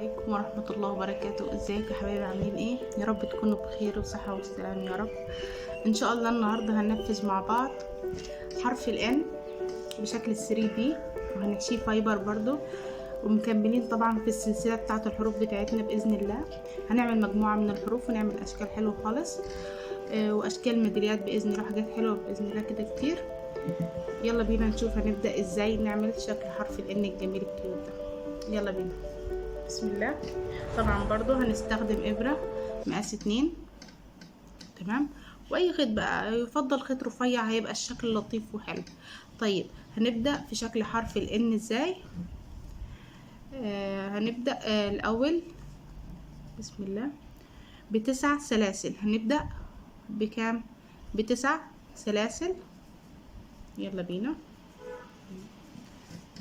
عليكم ورحمة الله وبركاته. ازيكم يا حبايبي، عاملين ايه؟ يا رب تكونوا بخير وصحة وسلام يا رب. ان شاء الله النهاردة هننفذ مع بعض حرف ال N بشكل 3D، وهنحشيه فايبر برضو، ومكملين طبعا في السلسلة بتاعة الحروف بتاعتنا بإذن الله. هنعمل مجموعة من الحروف ونعمل أشكال حلوة خالص، وأشكال ميداليات بإذن الله، حاجات حلوة بإذن الله كده كتير. يلا بينا نشوف هنبدأ ازاي نعمل شكل حرف ال N الجميل الكيوت ده. يلا بينا، بسم الله. طبعا برضو هنستخدم ابرة مقاس 2، تمام، واي خيط بقى، يفضل خيط رفيع، هيبقى الشكل لطيف وحلو. طيب هنبدأ في شكل حرف ال N ازاي. هنبدأ الاول بسم الله ب9 سلاسل. هنبدأ بكام؟ ب9 سلاسل. يلا بينا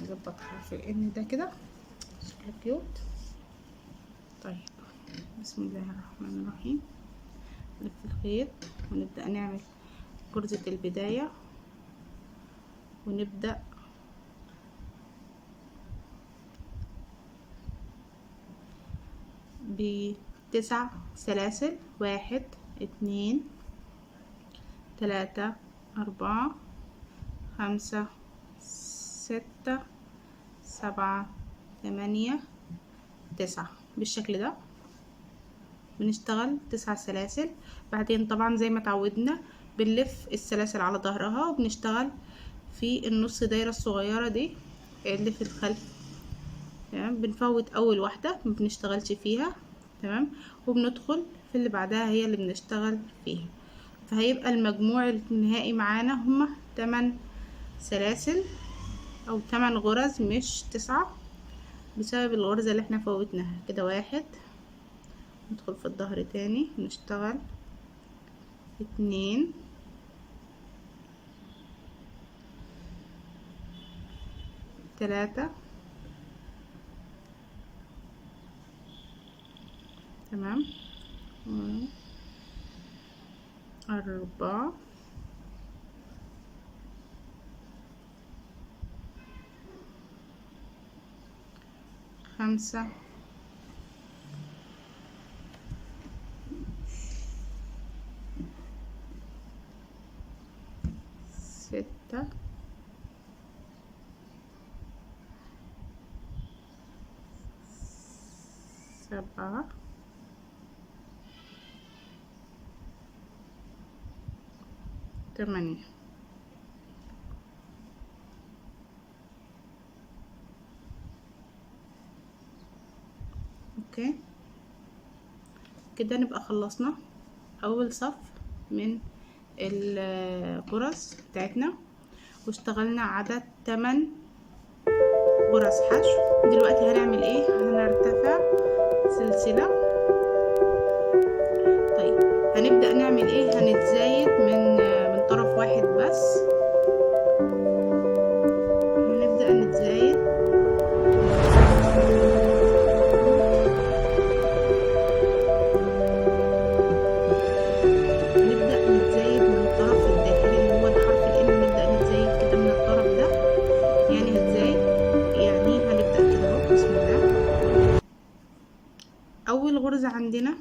نظبط حرف ال N ده كده شكله كيوت. طيب بسم الله الرحمن الرحيم، نلف الخيط ونبدأ نعمل غرزة البداية، ونبدأ ب9 سلاسل. 1 2 3 4 5 6 7 8 9 بالشكل ده. بنشتغل 9 سلاسل، بعدين طبعا زي ما تعودنا بنلف السلاسل على ظهرها، وبنشتغل في النص دايرة الصغيرة دي اللي في الخلف، تمام. بنفوت اول واحدة ما بنشتغلش فيها، تمام، وبندخل في اللي بعدها هي اللي بنشتغل فيها. فهيبقى المجموع النهائي معانا هما 8 سلاسل او 8 غرز مش 9، بسبب الغرزة اللي احنا فوتناها كده. 1 ندخل في الظهر تاني، نشتغل 2 3 تمام 4 5 6 7 8. اوكي كده نبقى خلصنا اول صف من الغرز بتاعتنا، واشتغلنا عدد 8 غرز حشو. دلوقتي هنعمل ايه؟ هنرتفع سلسلة. طيب هنبدأ نعمل ايه؟ هنتزايد من طرف واحد بس، هنبدأ نتزايد من الطرف الداخلي اللي هو الحرف ال N. نبدأ نتزايد كده من الطرف ده، يعني هتزايد، يعني هنبدأ كده اهو. بسم الله. أول غرزة عندنا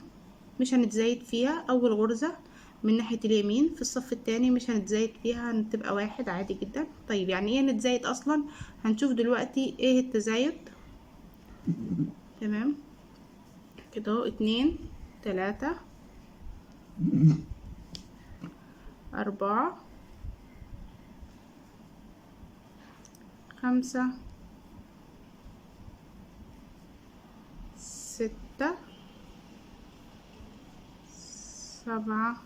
مش هنتزايد فيها، أول غرزة من ناحية اليمين في الصف التاني مش هنتزايد فيها، هتبقى 1 عادي جدا. طيب يعني ايه نتزايد اصلا؟ هنشوف دلوقتي ايه التزايد. تمام كده اهو 2 3 4 5 6 7.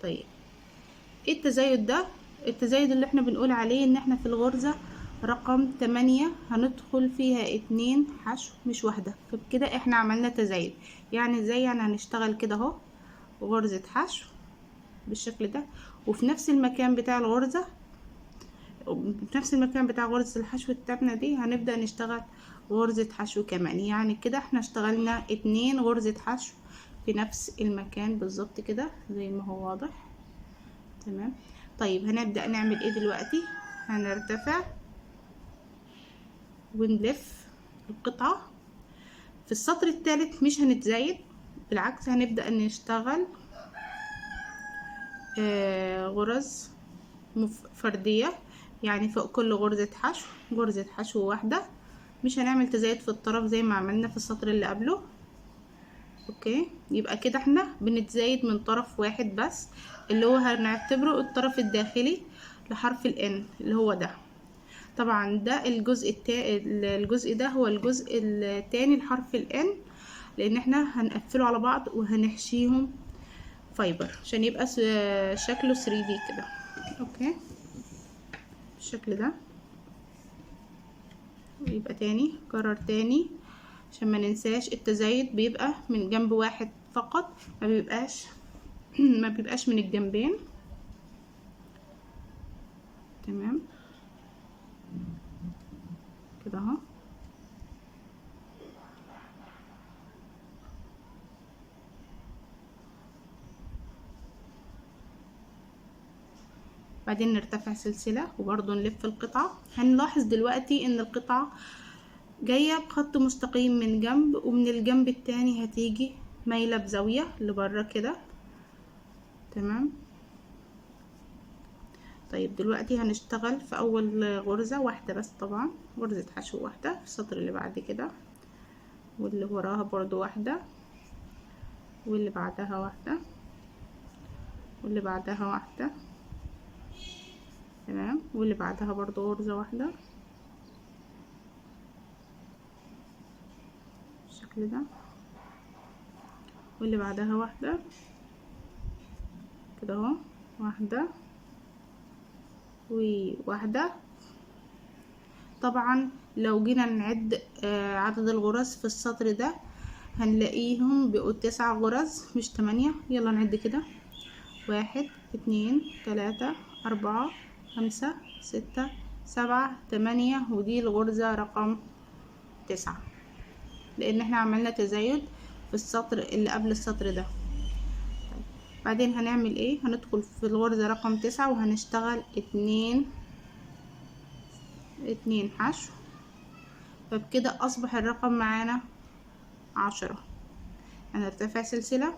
طيب ايه التزايد ده؟ التزايد اللي احنا بنقول عليه ان احنا في الغرزة رقم 8 هندخل فيها 2 حشو مش واحدة، فبكده احنا عملنا تزايد. يعني ازاي؟ يعني هنشتغل كده اهو غرزة حشو بالشكل ده، وفي نفس المكان بتاع الغرزة، في نفس المكان بتاع غرزة الحشو التانية دي هنبدأ نشتغل غرزة حشو كمان. يعني كده احنا اشتغلنا 2 غرزة حشو في نفس المكان بالظبط كده زي ما هو واضح، تمام. طيب هنبدأ نعمل ايه دلوقتي؟ هنرتفع ونلف القطعة في السطر الثالث مش هنتزايد، بالعكس هنبدأ نشتغل غرز فردية، يعني فوق كل غرزة حشو غرزة حشو واحدة، مش هنعمل تزايد في الطرف زي ما عملنا في السطر اللي قبله. اوكي، يبقى كده احنا بنتزايد من طرف واحد بس، اللي هو هنعتبره الطرف الداخلي لحرف الان اللي هو ده. طبعا ده الجزء ده هو الجزء التاني لحرف الان، لان احنا هنقفله على بعض وهنحشيهم فايبر عشان يبقى شكله 3D كده. اوكي بالشكل ده. ويبقى تاني كرر تاني عشان ما ننساش التزايد بيبقى من جنب واحد فقط، ما بيبقاش من الجنبين. تمام كده اهو. بعدين نرتفع سلسلة وبرضو نلف القطعة. هنلاحظ دلوقتي ان القطعة جاية بخط مستقيم من جنب، ومن الجنب التاني هتيجي مايلة بزاوية لبره كده. تمام. طيب دلوقتي هنشتغل في اول غرزة واحدة بس، طبعا غرزة حشو واحدة في السطر اللي بعد كده، واللي وراها برضو واحدة، واللي بعدها واحدة، واللي بعدها واحدة. تمام. واللي بعدها برضو غرزة واحدة بالشكل ده، واللي بعدها واحدة كده اهو، واحدة وواحدة. طبعا لو جينا نعد عدد الغرز في السطر ده هنلاقيهم بقوا 9 غرز مش 8. يلا نعد كده: 1 2 3 4 5 6 7 8، ودي الغرزة رقم 9 لان احنا عملنا تزايد في السطر اللي قبل السطر ده. طيب. بعدين هنعمل ايه؟ هندخل في الغرزة رقم 9 وهنشتغل 2 حشو، فبكده اصبح الرقم معانا 10. هنرتفع سلسلة.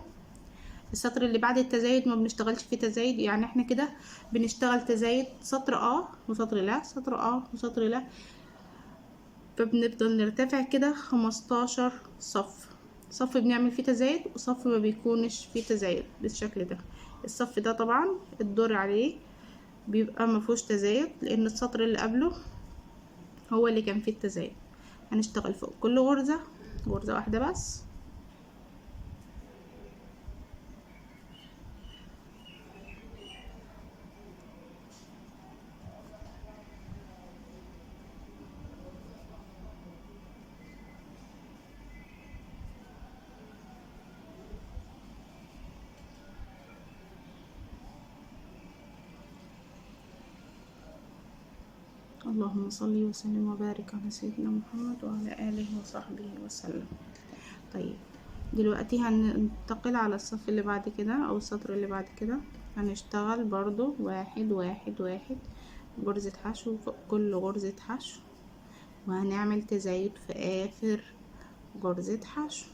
السطر اللي بعد التزايد ما بنشتغلش فيه تزايد، يعني احنا كده بنشتغل تزايد سطر وسطر لا، سطر وسطر لا، فبنفضل نرتفع كده 15 صف بنعمل فيه تزايد، وصف ما بيكونش فيه تزايد بالشكل ده. الصف ده طبعا الدور عليه بيبقى مفيهوش تزايد، لان السطر اللي قبله هو اللي كان فيه التزايد. هنشتغل فوق كل غرزة واحدة بس. اللهم صل وسلم وبارك على سيدنا محمد وعلى آله وصحبه وسلم. طيب دلوقتي هننتقل على الصف اللي بعد كده او السطر اللي بعد كده. هنشتغل برضو 1 1 1 غرزة حشو فوق كل غرزة حشو، وهنعمل تزايد في اخر غرزة حشو.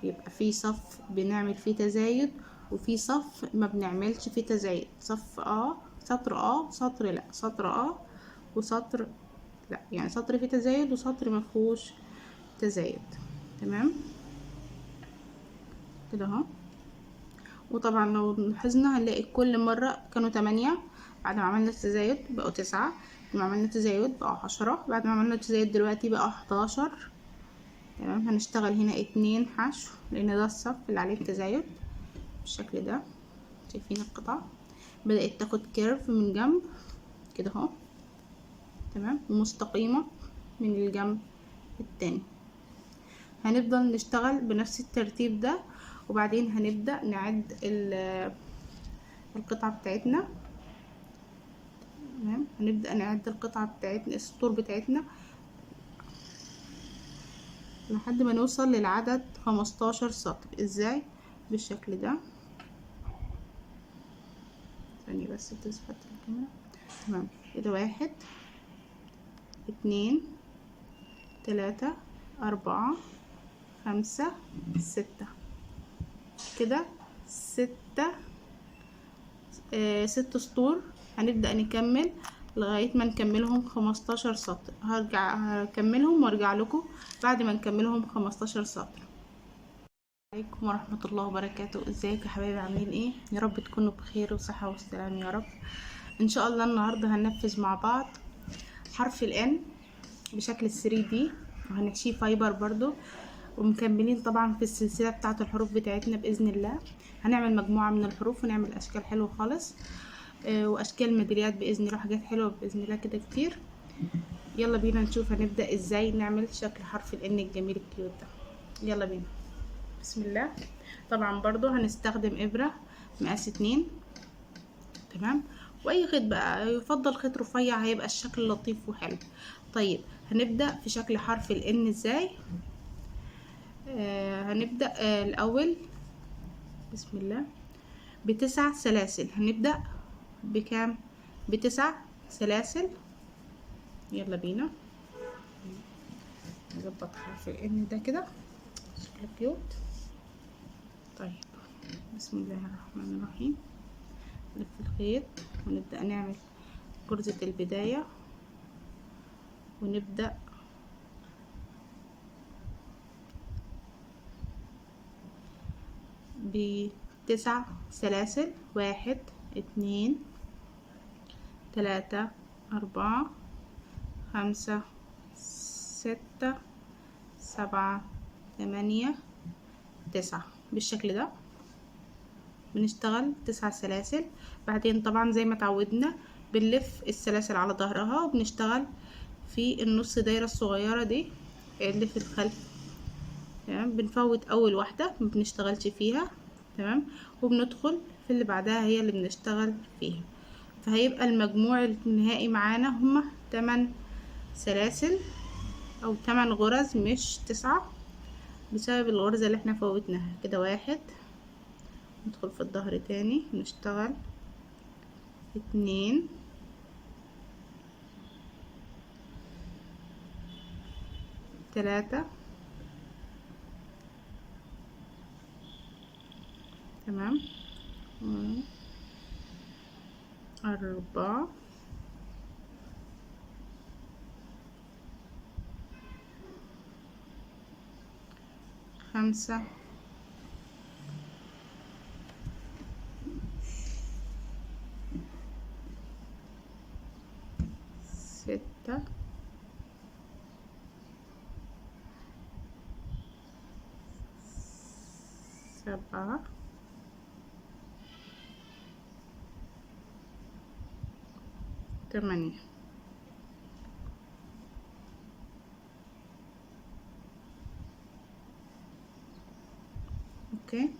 يبقى في صف بنعمل فيه تزايد، وفي صف ما بنعملش فيه تزايد. صف سطر سطر لا، سطر وسطر لا، يعني سطر فيه تزايد وسطر ما فيهوش تزايد. تمام كده اهو. وطبعا لو لاحظنا هنلاقي كل مرة كانوا 8، بعد ما عملنا التزايد بقوا 9، بعد ما عملنا التزايد بقوا 10، بعد ما عملنا التزايد دلوقتي بقى 11. تمام. هنشتغل هنا 2 حشو لان ده الصف اللي عليه التزايد بالشكل ده. شايفين القطعة بدأت تاخد كيرف من جنب كده اهو. تمام. ومستقيمة من الجنب التاني. هنفضل نشتغل بنفس الترتيب ده، وبعدين هنبدأ نعد القطعة بتاعتنا. تمام. هنبدأ نعد القطعة بتاعتنا، السطور بتاعتنا، لحد ما نوصل للعدد 15 سطر. ازاي؟ بالشكل ده. ثانية بس تثبت الكاميرا. تمام كده: 1 2 3 4 5 6 كده 6 6 سطور. هنبدأ نكمل لغاية ما نكملهم 15 سطر. هكملهم وارجع لكم بعد ما نكملهم 15 سطر. عليكم ورحمة الله وبركاته. ازيكم يا حبايبي، عاملين ايه؟ يا رب تكونوا بخير وصحة وسلام يا رب. ان شاء الله النهاردة هننفذ مع بعض حرف الان بشكل 3D، وهنحشيه فايبر برضو، ومكملين طبعا في السلسلة بتاعة الحروف بتاعتنا بإذن الله. هنعمل مجموعة من الحروف ونعمل أشكال حلوة خالص، وأشكال ميداليات بإذن الله، حاجات حلوة بإذن الله كده كتير. يلا بينا نشوف هنبدأ ازاي نعمل شكل حرف الان الجميل الكيوت ده. يلا بينا، بسم الله. طبعا برضو هنستخدم إبرة مقاس 2، تمام، واي خيط بقى، يفضل خيط رفيع، هيبقى الشكل لطيف وحلو. طيب هنبدأ في شكل حرف الان ازاي. هنبدأ الأول بسم الله ب9 سلاسل. هنبدأ بكام؟ ب9 سلاسل. يلا بينا نظبط حرف الان ده كده شكله كيوت. طيب بسم الله الرحمن الرحيم. نلف الخيط ونبدأ نعمل غرزة البداية، ونبدأ ب9 سلاسل. 1 2 3 4 5 6 7 8 9 بالشكل ده. بنشتغل 9 سلاسل. بعدين طبعا زي ما تعودنا بنلف السلاسل على ظهرها، وبنشتغل في النص دايرة الصغيرة دي اللي في الخلف، تمام. بنفوت اول واحدة ما بنشتغلش فيها، تمام، وبندخل في اللي بعدها هي اللي بنشتغل فيها. فهيبقى المجموع النهائي معانا هما 8 سلاسل او 8 غرز مش 9، بسبب الغرزة اللي احنا فوتناها كده. 1 ندخل في الظهر تاني نشتغل 2 3 تمام 4 5 6 7 8. اوكي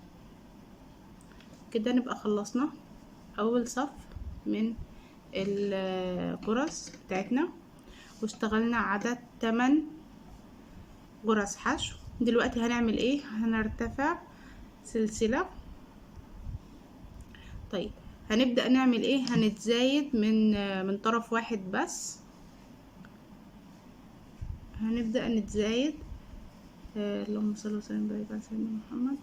كده نبقى خلصنا اول صف من الغرز بتاعتنا، واشتغلنا عدد 8 غرز حشو. دلوقتي هنعمل ايه؟ هنرتفع سلسلة. طيب هنبدأ نعمل ايه؟ هنتزايد من طرف واحد بس. هنبدأ نتزايد اللهم صل وسلم وبارك على سيدنا محمد.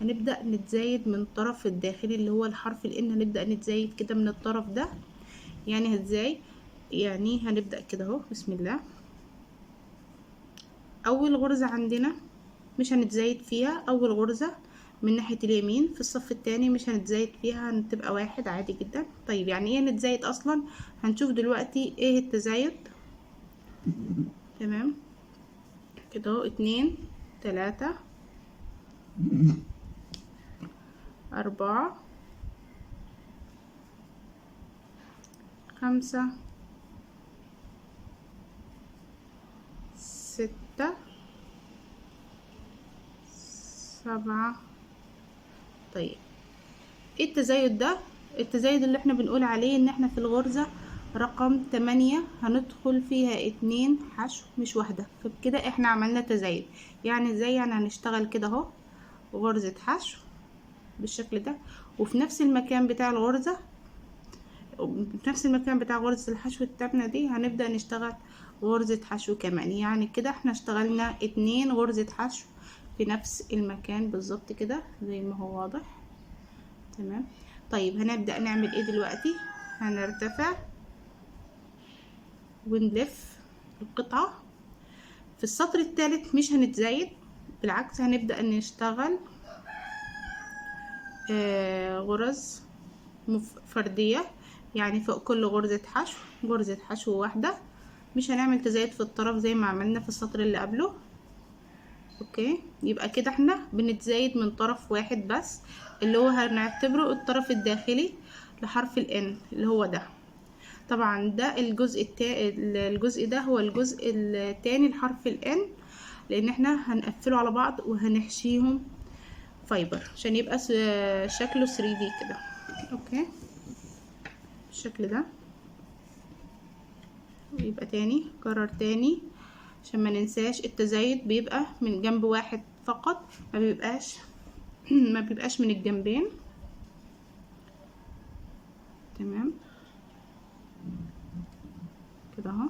هنبدأ نتزايد من الطرف الداخلي اللي هو الحرف الان. هنبدأ نتزايد كده من الطرف ده. يعني ازاي؟ يعني هنبدأ كده اهو، بسم الله. اول غرزة عندنا مش هنتزايد فيها، اول غرزة من ناحية اليمين في الصف التاني مش هنتزايد فيها، هتبقى 1 عادي جدا. طيب يعني ايه نتزايد اصلا؟ هنشوف دلوقتي ايه التزايد. تمام كده اهو 2 3 4 5 6 7. طيب ايه التزايد ده؟ التزايد اللي احنا بنقول عليه ان احنا في الغرزة رقم 8 هندخل فيها 2 حشو مش واحدة، فبكده احنا عملنا تزايد. يعني ازاي؟ يعني هنشتغل كده اهو غرزة حشو بالشكل ده، وفي نفس المكان بتاع الغرزة بنفس المكان بتاع غرزة الحشو التامنة دي هنبدأ نشتغل غرزة حشو كمان. يعني كده احنا اشتغلنا 2 غرزة حشو في نفس المكان بالظبط كده زي ما هو واضح. تمام. طيب هنبدأ نعمل ايه دلوقتي؟ هنرتفع ونلف القطعة في السطر الثالث، مش هنتزايد، بالعكس هنبدأ نشتغل غرز فردية. يعني فوق كل غرزة حشو غرزة حشو واحدة، مش هنعمل تزايد في الطرف زي ما عملنا في السطر اللي قبله. اوكي، يبقى كده احنا بنتزايد من طرف واحد بس، اللي هو هنعتبره الطرف الداخلي لحرف الان اللي هو ده. طبعا ده الجزء ده هو الجزء التاني لحرف الان، لان احنا هنقفله على بعض وهنحشيهم فايبر عشان يبقى شكله 3D كده. اوكي بالشكل ده. يبقى تاني كرر تاني عشان ما ننساش، التزايد بيبقى من جنب واحد فقط، ما بيبقاش من الجنبين. تمام كده اهو.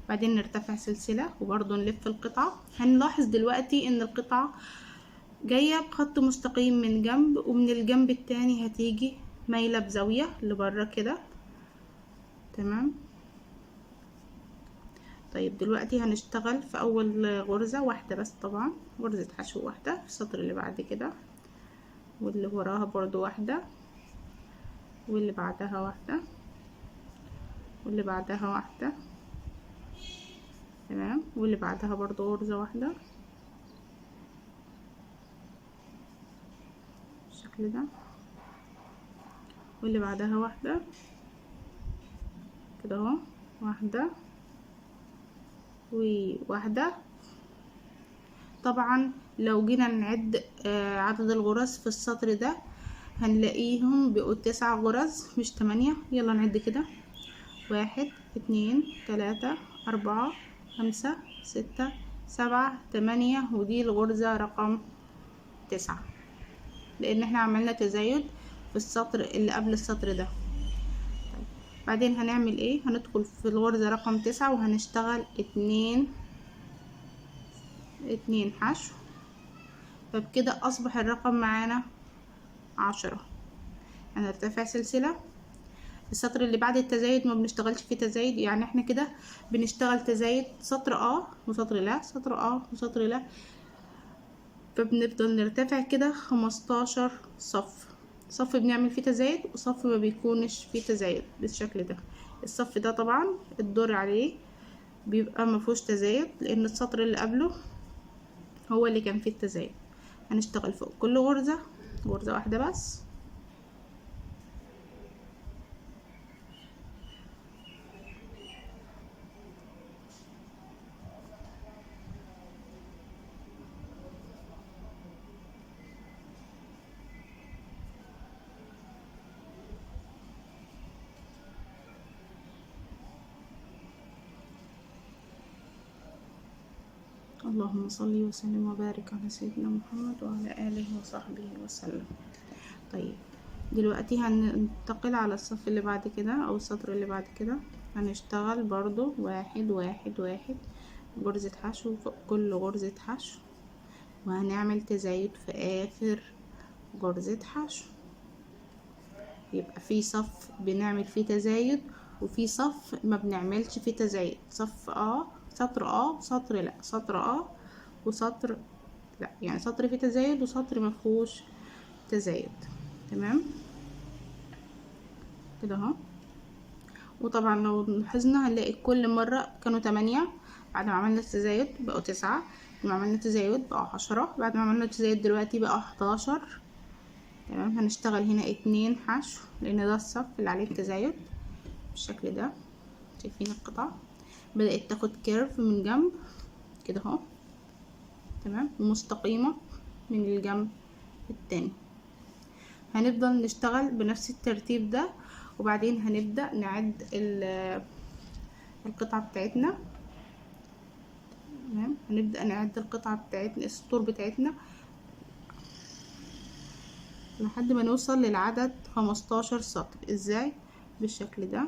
بعدين نرتفع سلسلة وبرضو نلف القطعة. هنلاحظ دلوقتي ان القطعة جاية بخط مستقيم من جنب، ومن الجنب التاني هتيجي مايلة بزاوية لبره كده. تمام. طيب دلوقتي هنشتغل في اول غرزة واحدة بس، طبعا غرزة حشو واحدة في السطر اللي بعد كده، واللي وراها برضو واحدة، واللي بعدها واحدة، واللي بعدها واحدة. تمام. واللي بعدها برضو غرزة واحدة بالشكل ده، واللي بعدها واحدة كده اهو، واحدة وواحدة. طبعا لو جينا نعد عدد الغرز في السطر ده هنلاقيهم بقوا 9 غرز مش 8. يلا نعد كده: 1 2 3 4 5 6 7 8، ودي الغرزة رقم 9 لان احنا عملنا تزايد في السطر اللي قبل السطر ده. بعدين هنعمل ايه؟ هندخل في الغرزة رقم 9 وهنشتغل 2 حشو، فبكده اصبح الرقم معانا 10. هنرتفع سلسلة. السطر اللي بعد التزايد ما بنشتغلش فيه تزايد، يعني احنا كده بنشتغل تزايد سطر وسطر لا، سطر وسطر لا، فبنفضل نرتفع كده 15 صف بنعمل فيه تزايد، وصف ما بيكونش فيه تزايد بالشكل ده. الصف ده طبعا الدور عليه بيبقى مفيهوش تزايد، لان السطر اللي قبله هو اللي كان فيه التزايد. هنشتغل فوق كل غرزة واحدة بس. اللهم صل وسلم وبارك على سيدنا محمد وعلى آله وصحبه وسلم. طيب دلوقتي هننتقل على الصف اللي بعد كده او السطر اللي بعد كده. هنشتغل برضو 1 1 1 غرزة حشو فوق كل غرزة حشو، وهنعمل تزايد في اخر غرزة حشو. يبقى في صف بنعمل فيه تزايد، وفي صف ما بنعملش فيه تزايد. صف سطر وسطر لا، سطر وسطر لا، يعني سطر فيه تزايد وسطر مفهوش تزايد. تمام كده اهو. وطبعا لو لاحظنا هنلاقي كل مرة كانوا 8، بعد ما عملنا التزايد بقوا 9، بعد ما عملنا التزايد بقوا 10، بعد ما عملنا التزايد دلوقتي بقى 11. تمام. هنشتغل هنا 2 حشو لان ده الصف اللي عليه التزايد بالشكل ده. شايفين القطعة بدأت تاخد كيرف من جنب كده اهو. تمام. مستقيمة من الجنب التاني. هنفضل نشتغل بنفس الترتيب ده، وبعدين هنبدأ نعد القطعة بتاعتنا تمام. هنبدأ نعد القطعة بتاعتنا، السطور بتاعتنا، لحد ما نوصل للعدد 15 سطر. ازاي؟ بالشكل ده.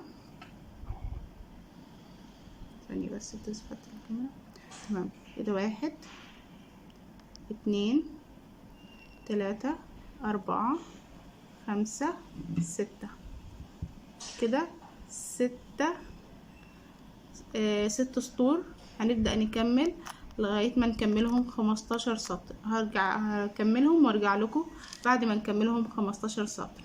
ثانية بس تثبت الكاميرا. تمام كده، 1 2 3 4 5 6 كده، 6 سطور. هنبدأ نكمل لغاية ما نكملهم 15 سطر. هرجع هكملهم وارجع لكم بعد ما نكملهم 15 سطر.